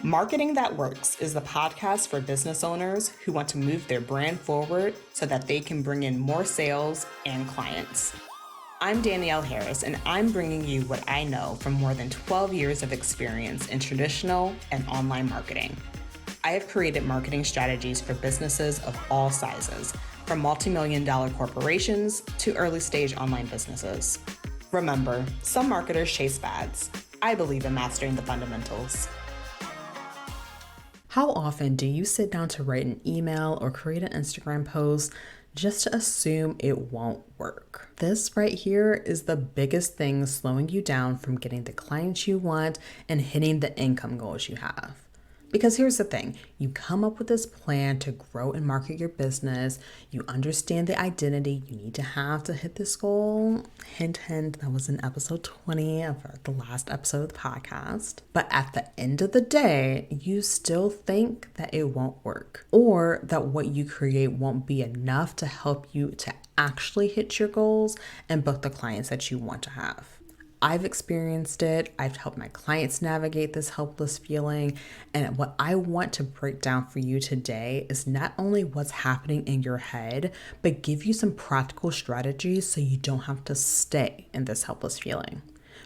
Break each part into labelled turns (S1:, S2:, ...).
S1: Marketing That Works is the podcast for business owners who want to move their brand forward so that they can bring in more sales and clients. I'm Danielle Harris, and I'm bringing you what I know from more than 12 years of experience in traditional and online marketing. I have created marketing strategies for businesses of all sizes, from multi-million-dollar corporations to early-stage online businesses. Remember, some marketers chase fads. I believe in mastering the fundamentals. How often do you sit down to write an email or create an Instagram post just to assume it won't work? This right here is the biggest thing slowing you down from getting the clients you want and hitting the income goals you have. Because here's the thing, you come up with this plan to grow and market your business. You understand the identity you need to have to hit this goal. Hint, hint, that was in episode 20 of the last episode of the podcast. But at the end of the day, you still think that it won't work or that what you create won't be enough to help you to actually hit your goals and book the clients that you want to have. I've experienced it. I've helped my clients navigate this helpless feeling. And what I want to break down for you today is not only what's happening in your head, but give you some practical strategies so you don't have to stay in this helpless feeling.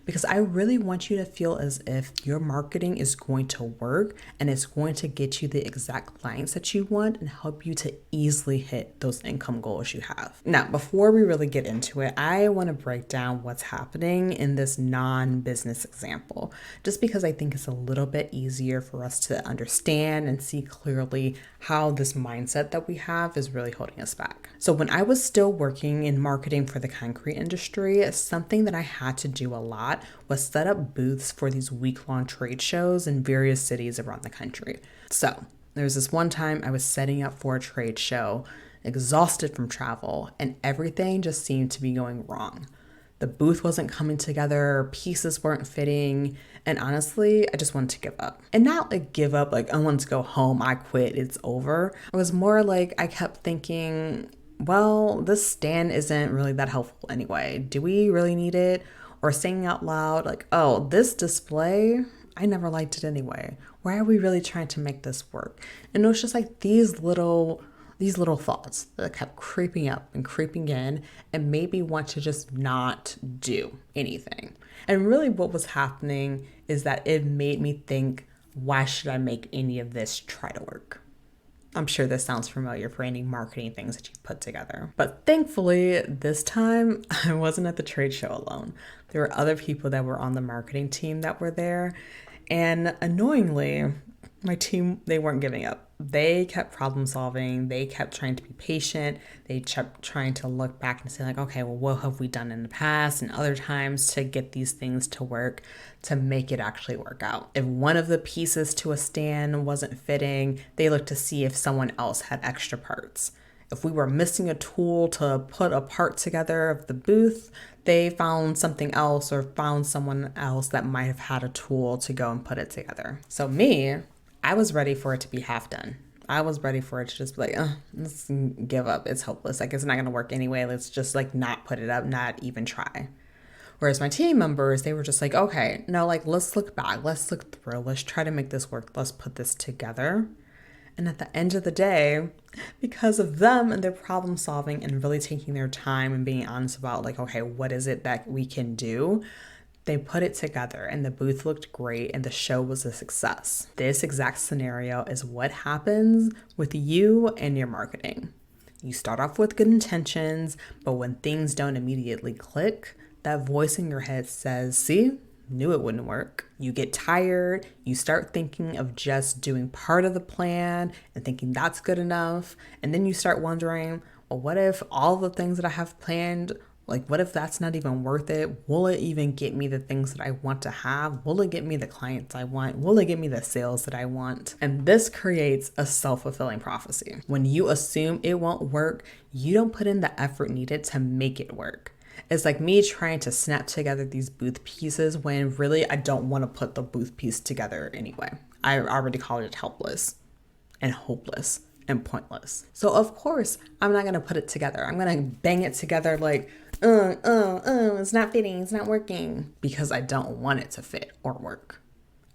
S1: Because I really want you to feel as if your marketing is going to work and it's going to get you the exact clients that you want and help you to easily hit those income goals you have. Now, before we really get into it, I want to break down what's happening in this non-business example, just because I think it's a little bit easier for us to understand and see clearly how this mindset that we have is really holding us back. So when I was still working in marketing for the concrete industry, something that I had to do a lot was set up booths for these week-long trade shows in various cities around the country. So there was this one time I was setting up for a trade show, exhausted from travel, and everything just seemed to be going wrong. The booth wasn't coming together, pieces weren't fitting, and honestly, I just wanted to give up. And not like give up, like I want to go home, I quit, it's over. It was more like I kept thinking, well, this stand isn't really that helpful anyway. Do we really need it? Or saying out loud, like, oh, this display, I never liked it anyway. Why are we really trying to make this work? And it was just like these little thoughts that kept creeping up and creeping in and made me want to just not do anything. And really what was happening is that it made me think, why should I make any of this try to work? I'm sure this sounds familiar for any marketing things that you put together. But thankfully, this time, I wasn't at the trade show alone. There were other people that were on the marketing team that were there. And annoyingly, my team, they weren't giving up. They kept problem solving. They kept trying to be patient. They kept trying to look back and say like, okay, well, what have we done in the past and other times to get these things to work, to make it actually work out. If one of the pieces to a stand wasn't fitting, they looked to see if someone else had extra parts. If we were missing a tool to put a part together of the booth, they found something else or found someone else that might have had a tool to go and put it together. So me, I was ready for it to be half done. I was ready for it to just be like, let's give up. It's hopeless. Like, it's not going to work anyway. Let's just like not put it up, not even try. Whereas my team members, they were just like, okay, no, like, let's look back. Let's look through. Let's try to make this work. Let's put this together. And at the end of the day, because of them and their problem solving and really taking their time and being honest about like, okay, what is it that we can do? They put it together and the booth looked great and the show was a success. This exact scenario is what happens with you and your marketing. You start off with good intentions, but when things don't immediately click, that voice in your head says, see, knew it wouldn't work. You get tired, you start thinking of just doing part of the plan and thinking that's good enough. And then you start wondering, well, what if all the things that I have planned, like what if that's not even worth it? Will it even get me the things that I want to have? Will it get me the clients I want? Will it get me the sales that I want? And this creates a self-fulfilling prophecy. When you assume it won't work, you don't put in the effort needed to make it work. It's like me trying to snap together these booth pieces when really I don't want to put the booth piece together anyway. I already called it helpless and hopeless and pointless. So of course, I'm not going to put it together. I'm going to bang it together like, it's not fitting, it's not working, because I don't want it to fit or work.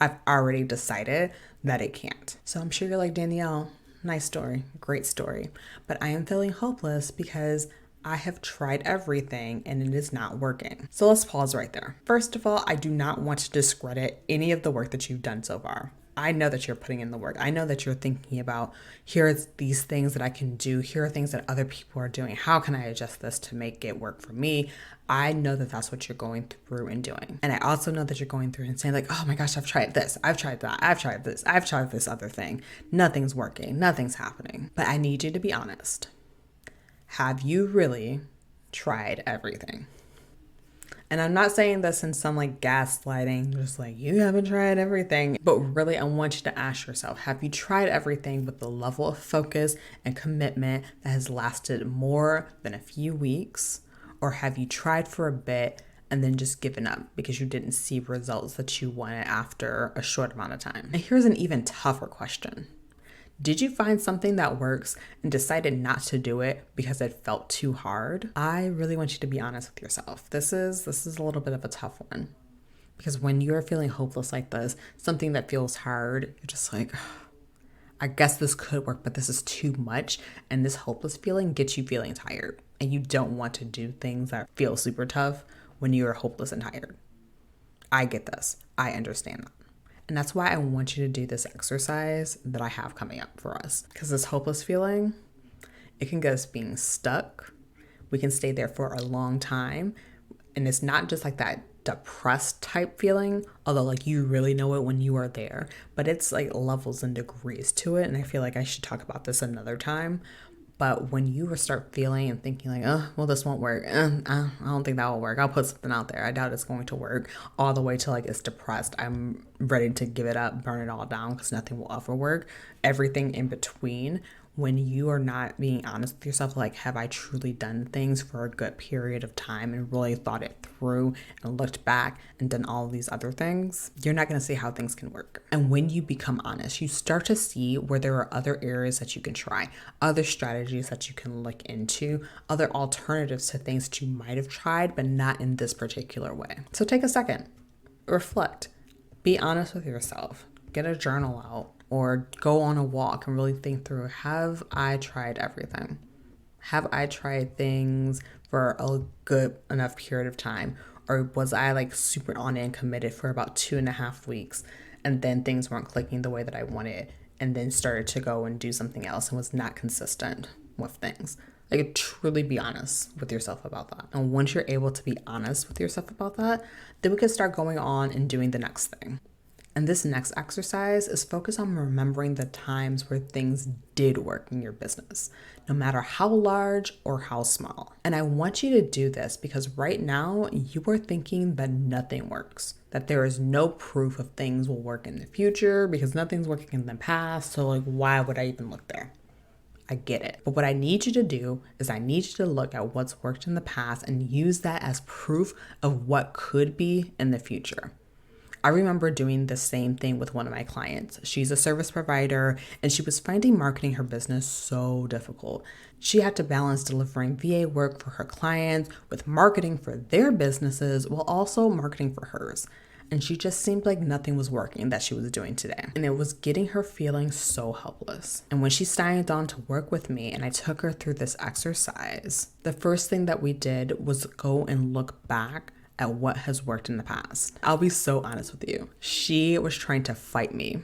S1: I've already decided that it can't. So I'm sure you're like, Danielle, nice story, great story. But I am feeling hopeless because I have tried everything and it is not working. So let's pause right there. First of all, I do not want to discredit any of the work that you've done so far. I know that you're putting in the work. I know that you're thinking about, here's these things that I can do. Here are things that other people are doing. How can I adjust this to make it work for me? I know that that's what you're going through and doing. And I also know that you're going through and saying like, oh my gosh, I've tried this. I've tried that. I've tried this. I've tried this other thing. Nothing's working. Nothing's happening. But I need you to be honest. Have you really tried everything? And I'm not saying this in some like gaslighting, just like you haven't tried everything, but really I want you to ask yourself, have you tried everything with the level of focus and commitment that has lasted more than a few weeks? Or have you tried for a bit and then just given up because you didn't see results that you wanted after a short amount of time? And here's an even tougher question. Did you find something that works and decided not to do it because it felt too hard? I really want you to be honest with yourself. This is a little bit of a tough one because when you're feeling hopeless like this, something that feels hard, you're just like, I guess this could work, but this is too much. And this hopeless feeling gets you feeling tired and you don't want to do things that feel super tough when you're hopeless and tired. I get this. I understand that. And that's why I want you to do this exercise that I have coming up for us. Because this hopeless feeling, it can get us being stuck. We can stay there for a long time. And it's not just like that depressed type feeling, although like you really know it when you are there. But it's like levels and degrees to it. And I feel like I should talk about this another time. But when you start feeling and thinking like, oh, well, this won't work. I don't think that will work. I'll put something out there. I doubt it's going to work. All the way to like it's depressed. I'm ready to give it up, burn it all down because nothing will ever work. Everything in between. When you are not being honest with yourself, like, have I truly done things for a good period of time and really thought it through and looked back and done all of these other things? You're not going to see how things can work. And when you become honest, you start to see where there are other areas that you can try, other strategies that you can look into, other alternatives to things that you might have tried, but not in this particular way. So take a second, reflect, be honest with yourself, get a journal out, or go on a walk and really think through, have I tried everything? Have I tried things for a good enough period of time? Or was I like super on it and committed for about 2.5 weeks and then things weren't clicking the way that I wanted and then started to go and do something else and was not consistent with things? Like, truly be honest with yourself about that. And once you're able to be honest with yourself about that, then we can start going on and doing the next thing. And this next exercise is focused on remembering the times where things did work in your business, no matter how large or how small. And I want you to do this because right now you are thinking that nothing works, that there is no proof of things will work in the future because nothing's working in the past. So like, why would I even look there? I get it. But what I need you to do is I need you to look at what's worked in the past and use that as proof of what could be in the future. I remember doing the same thing with one of my clients. She's a service provider and she was finding marketing her business so difficult. She had to balance delivering VA work for her clients with marketing for their businesses while also marketing for hers. And she just seemed like nothing was working that she was doing today. And it was getting her feeling so helpless. And when she signed on to work with me and I took her through this exercise, the first thing that we did was go and look back at what has worked in the past. I'll be so honest with you. She was trying to fight me.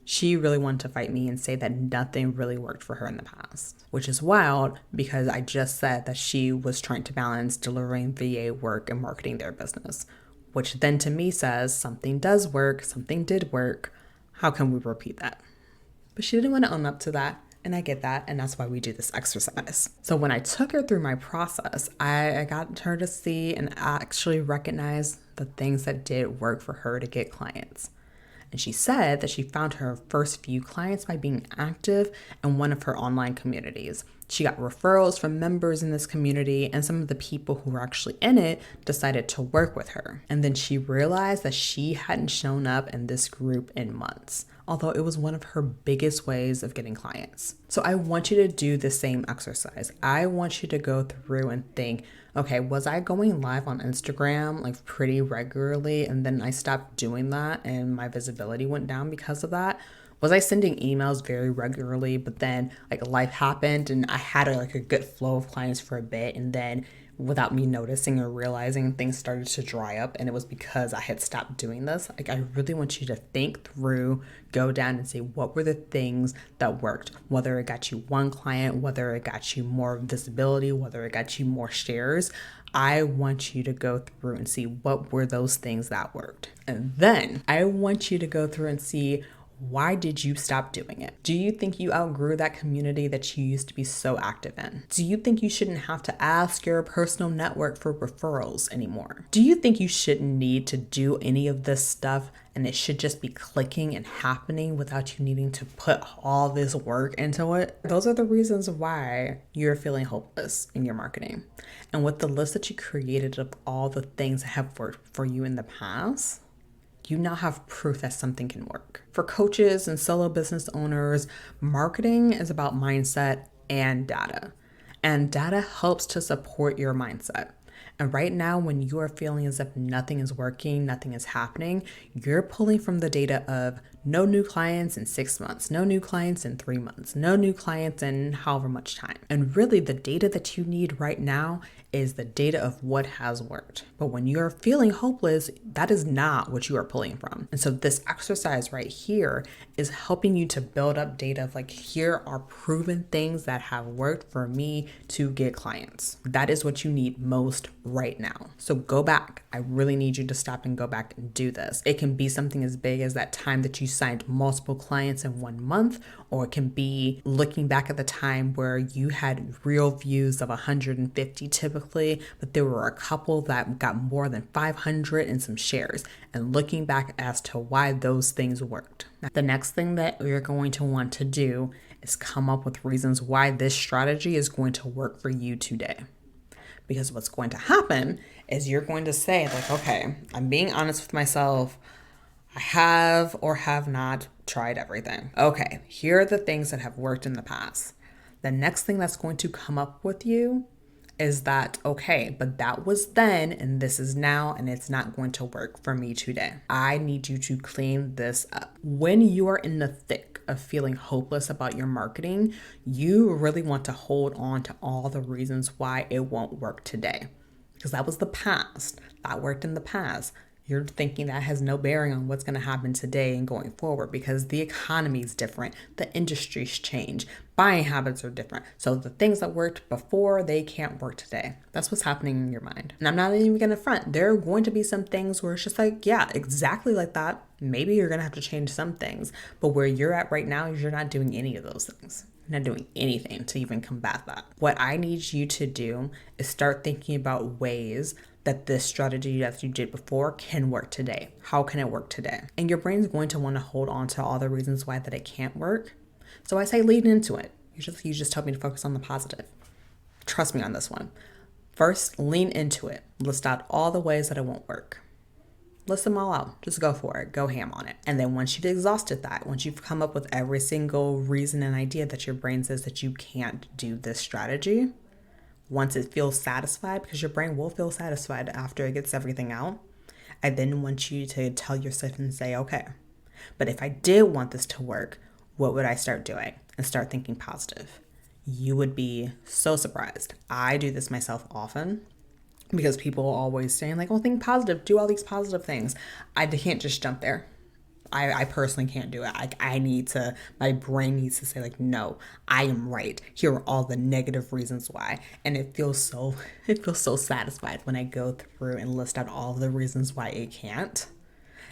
S1: She really wanted to fight me and say that nothing really worked for her in the past, which is wild because I just said that she was trying to balance delivering VA work and marketing their business, which then to me says something does work, something did work. How can we repeat that? But she didn't want to own up to that. And I get that, and that's why we do this exercise. So when I took her through my process, I got her to see and actually recognize the things that did work for her to get clients. And she said that she found her first few clients by being active in one of her online communities. She got referrals from members in this community, and some of the people who were actually in it decided to work with her. And then she realized that she hadn't shown up in this group in months, although it was one of her biggest ways of getting clients. So I want you to do the same exercise. I want you to go through and think, okay, was I going live on Instagram like pretty regularly, and then I stopped doing that and my visibility went down because of that? Was I sending emails very regularly, but then like life happened and I had a good flow of clients for a bit, and then without me noticing or realizing, things started to dry up, and it was because I had stopped doing this? Like, I really want you to think through, go down and say, what were the things that worked? Whether it got you one client, whether it got you more visibility, whether it got you more shares. I want you to go through and see what were those things that worked. And then I want you to go through and see, why did you stop doing it? Do you think you outgrew that community that you used to be so active in? Do you think you shouldn't have to ask your personal network for referrals anymore? Do you think you shouldn't need to do any of this stuff and it should just be clicking and happening without you needing to put all this work into it? Those are the reasons why you're feeling hopeless in your marketing. And with the list that you created of all the things that have worked for you in the past, you now have proof that something can work. For coaches and solo business owners, marketing is about mindset and data. And data helps to support your mindset. And right now, when you are feeling as if nothing is working, nothing is happening, you're pulling from the data of no new clients in 6 months, no new clients in 3 months, no new clients in however much time. And really, the data that you need right now is the data of what has worked. But when you're feeling hopeless, that is not what you are pulling from. And so this exercise right here is helping you to build up data of like, here are proven things that have worked for me to get clients. That is what you need most right now. So go back. I really need you to stop and go back and do this. It can be something as big as that time that you signed multiple clients in 1 month, or it can be looking back at the time where you had real views of 150 typically, but there were a couple that got more than 500 and some shares, and looking back as to why those things worked. Now, the next thing that you're going to want to do is come up with reasons why this strategy is going to work for you today. Because what's going to happen is you're going to say like, okay, I'm being honest with myself. I have or have not tried everything. Okay, here are the things that have worked in the past. The next thing that's going to come up with you is that, okay, but that was then and this is now, and it's not going to work for me today. I need you to clean this up. When you are in the thick of feeling hopeless about your marketing, you really want to hold on to all the reasons why it won't work today. Because that was the past. That worked in the past. You're thinking that has no bearing on what's going to happen today and going forward, because the economy is different. The industries change. Buying habits are different. So the things that worked before, they can't work today. That's what's happening in your mind. And I'm not even going to front. There are going to be some things where it's just like, yeah, exactly like that. Maybe you're going to have to change some things. But where you're at right now, you're not doing any of those things. You're not doing anything to even combat that. What I need you to do is start thinking about ways that this strategy that you did before can work today. How can it work today? And your brain's going to want to hold on to all the reasons why that it can't work. So I say lean into it. You just told me to focus on the positive. Trust me on this one. First, lean into it. List out all the ways that it won't work. List them all out. Just go for it. Go ham on it. And then once you've exhausted that, once you've come up with every single reason and idea that your brain says that you can't do this strategy, once it feels satisfied, because your brain will feel satisfied after it gets everything out, I then want you to tell yourself and say, okay, but if I did want this to work, what would I start doing? And start thinking positive. You would be so surprised. I do this myself often because people are always saying like, oh, think positive, do all these positive things. I can't just jump there. I personally can't do it. My brain needs to say like, no, I am right. Here are all the negative reasons why. And it feels so satisfied when I go through and list out all the reasons why it can't.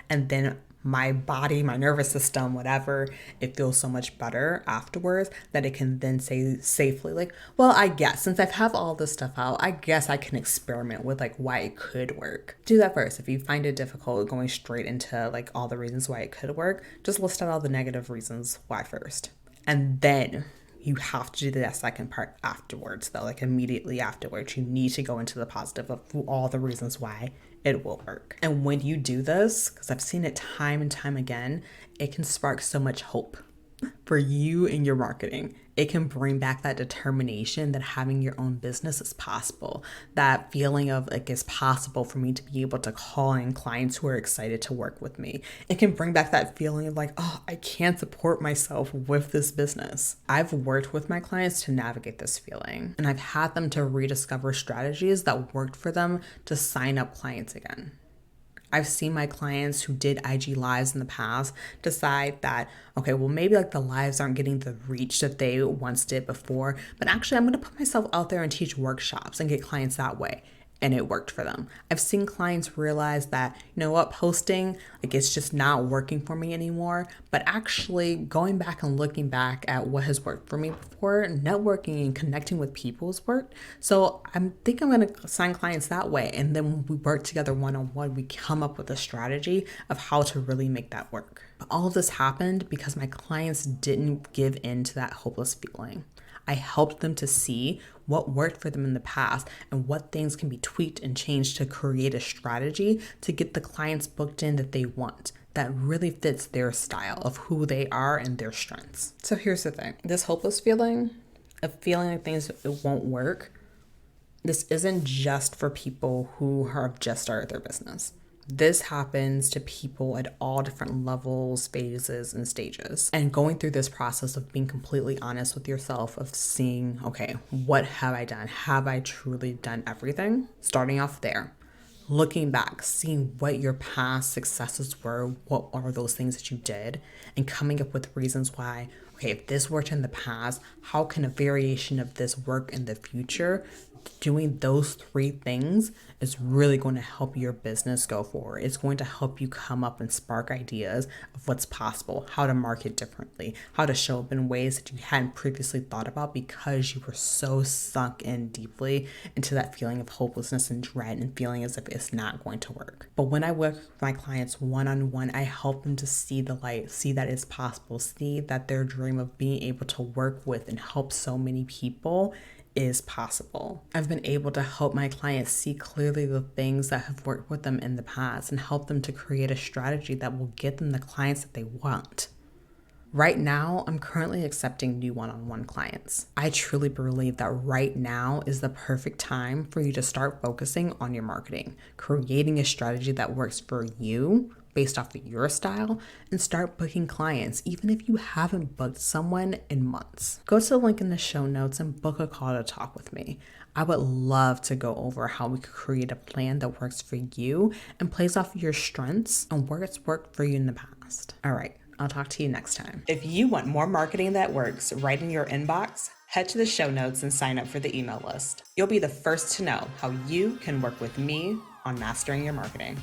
S1: And then my body, my nervous system, whatever, it feels so much better afterwards that it can then say safely like, well, I guess since I have all this stuff out, I guess I can experiment with like why it could work. Do that first. If you find it difficult going straight into like all the reasons why it could work, just list out all the negative reasons why first. And then You have to do that second part afterwards, though, like immediately afterwards. You need to go into the positive of all the reasons why it will work. And when you do this, because I've seen it time and time again, it can spark so much hope for you in your marketing. It can bring back that determination that having your own business is possible. That feeling of like it's possible for me to be able to call in clients who are excited to work with me. It can bring back that feeling of like, oh, I can't support myself with this business. I've worked with my clients to navigate this feeling, and I've had them to rediscover strategies that worked for them to sign up clients again. I've seen my clients who did IG lives in the past decide that, okay, well, maybe like the lives aren't getting the reach that they once did before, but actually I'm going to put myself out there and teach workshops and get clients that way. And it worked for them. I've seen clients realize that, you know what, posting, like it's just not working for me anymore. But actually going back and looking back at what has worked for me before, networking and connecting with people has worked. So I think I'm going to sign clients that way. And then when we work together one-on-one, we come up with a strategy of how to really make that work. But all of this happened because my clients didn't give in to that hopeless feeling. I helped them to see what worked for them in the past and what things can be tweaked and changed to create a strategy to get the clients booked in that they want, that really fits their style of who they are and their strengths. So here's the thing. This hopeless feeling, of feeling like things won't work, this isn't just for people who have just started their business. This happens to people at all different levels, phases, and stages. And going through this process of being completely honest with yourself, of seeing, okay, what have I done? Have I truly done everything? Starting off there, looking back, seeing what your past successes were, what are those things that you did, and coming up with reasons why, okay, if this worked in the past, how can a variation of this work in the future? Doing those three things is really going to help your business go forward. It's going to help you come up and spark ideas of what's possible, how to market differently, how to show up in ways that you hadn't previously thought about because you were so sunk in deeply into that feeling of hopelessness and dread and feeling as if it's not going to work. But when I work with my clients one-on-one, I help them to see the light, see that it's possible, see that their dream of being able to work with and help so many people is possible. I've been able to help my clients see clearly the things that have worked with them in the past and help them to create a strategy that will get them the clients that they want. Right now, I'm currently accepting new one-on-one clients. I truly believe that right now is the perfect time for you to start focusing on your marketing, creating a strategy that works for you based off of your style, and start booking clients, even if you haven't booked someone in months. Go to the link in the show notes and book a call to talk with me. I would love to go over how we could create a plan that works for you and plays off of your strengths and where it's worked for you in the past. All right, I'll talk to you next time. If you want more marketing that works right in your inbox, head to the show notes and sign up for the email list. You'll be the first to know how you can work with me on mastering your marketing.